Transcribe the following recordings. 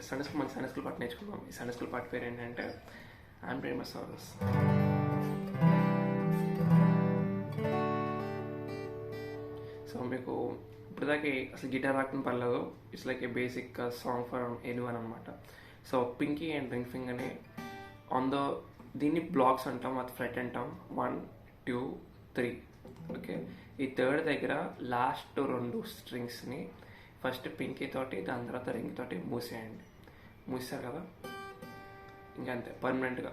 Sunday school మంచి Sunday school పాట నేర్చుకున్నాం. ఈ సండే స్కూల్ పాట పేరు ఏంటంటే I'm praying my sorrows. So మీకు ఇప్పటిదాకా అసలు గిటార్ రాకుండా పర్లేదు. It's like A basic song for anyone అనమాట. సో పింకీ అండ్ రింగ్ ఫింగర్ని దీన్ని బ్లాక్స్ అంటాం, అది ఫ్రెట్ అంటాం. 1 2 3. ఓకే, ఈ థర్డ్ దగ్గర లాస్ట్ 2 స్ట్రింగ్స్ని ఫస్ట్ పింకీ తోటి, దాని తర్వాత రింగ్ తోటి మూసేయండి. మూసారు కదా, ఇంకంతే పర్మనెంట్గా.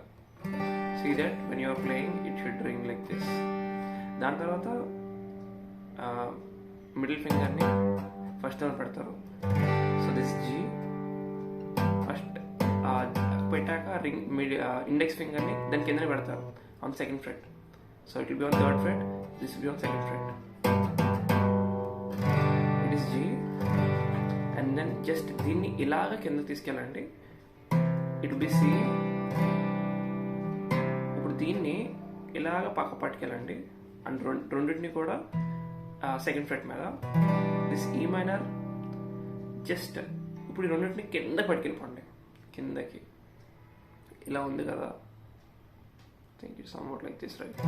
See that when you're playing it should ring like this. దాని తర్వాత మిడిల్ ఫింగర్ని ఫస్ట్ వన్ పెడతారు. సో దిస్ జీ ఫస్ట్ పెట్టాక రింగ్ ఇండెక్స్ ఫింగర్ని దాని కిందనే పెడతారు on second fret. So it will be on third fret, this will be on second fret. It is G. And then just దీన్ని ఇలాగ కింద తీసుకెళ్ళండి, ఇట్ విల్ బి సి. ఇప్పుడు దీన్ని ఇలాగ పక్క పట్టుకెళ్ళండి అండ్ రెండింటిని కూడా సెకండ్ ఫ్రెట్ మీద. దిస్ ఈ మైనర్ జస్ట్ ఇప్పుడు ఈ రెండింటిని కింద పట్టుకెళ్ళిపోండి, కిందకి. ఇలా ఉంది కదా, think it somewhat like this, right?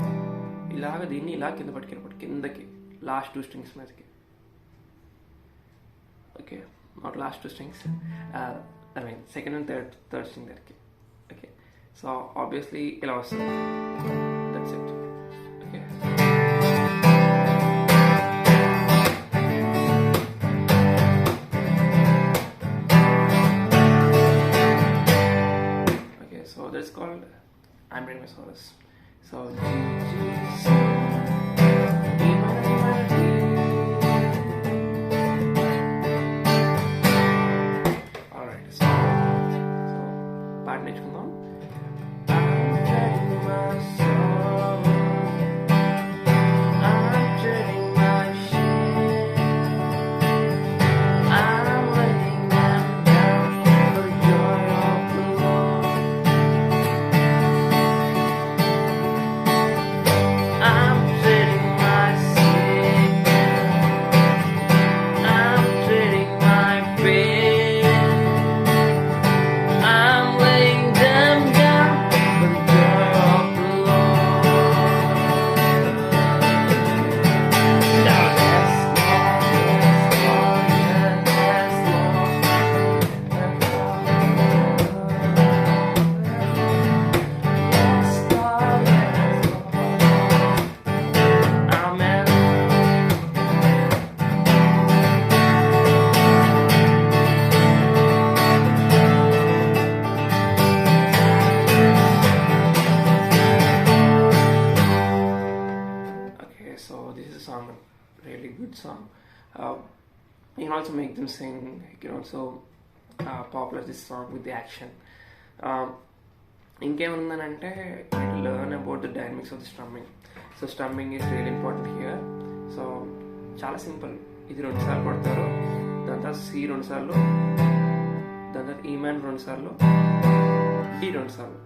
ఇలాగ దీన్ని ఇలా కింద పట్టుకెళ్ళిపోండి, కిందకి లాస్ట్ 2 స్ట్రింగ్స్ మీదకి. Okay, not lost 2 strings, I mean second and third string దగ్గరికి. ఓకే, సో ఆబ్వియస్లీ ఇలా వస్తుంది. That's it. Okay, so that's called I'm Praying My Chords. So G G C E minor D. Alright, so part నేర్చుకుందాం. I'm praying my soul, I'm treading my shame, I'm laying them down for joy of the Lord. I'm treading my sickness, I'm treading my pain, I'm laying them down for the joy of the Lord. Now yes, Lord, yes, Lord, yes, Lord, yes, amen. Okay, so this is a song, really good song. You can also make them sing. You can also popular this song with the action. ఇంకేముందనంటే learn about the dynamics of the strumming. So strumming is really important here. So చాలా simple. ఇది 2 సార్లు కొడతారు, దాని తర్వాత C 2 సార్లు, దాని తర్వాత ఈ మైనర్ 2 సార్లు, డి 2 సార్లు.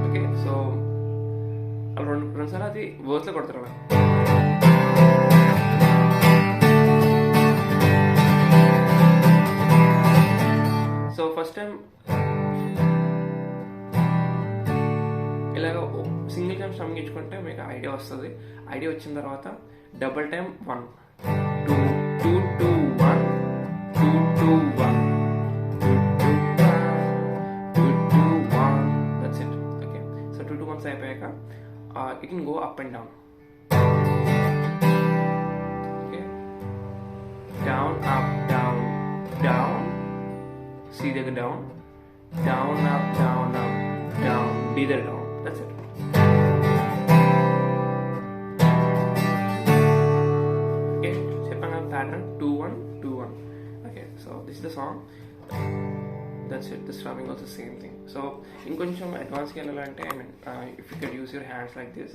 ఓకే, సో అలా 2 సార్లు అది వర్స్లో కొడతారు అలా. సో ఫస్ట్ టైం ఇలాగ సింగిల్ టైం స్ట్రమ్మింగ్ ఇచ్చుకుంటే మీకు ఐడియా వస్తుంది. ఐడియా వచ్చిన తర్వాత double time 1 2 2 2 1 2 2 1 2 2 1. That's it. Okay, so 2 2 1 అయిపోయాక it can go up and down. Okay, down up down down, C దగ్గర down, down up down up down, D దగ్గర down. That's it. Okay, చెప్పాను pattern 2 1 2 1. Okay, so this is the song. That's it. The strumming also same thing. So ఇంకొంచెం అడ్వాన్స్కి వెళ్ళాలంటే I mean if you could use your hands like this.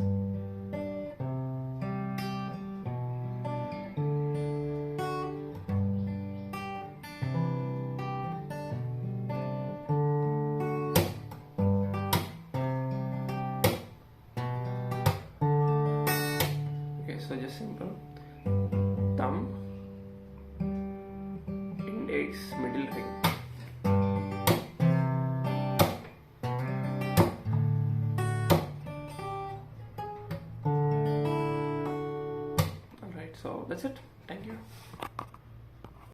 So just simple thumb, bass, middle ring. Alright, so that's it. Thank you.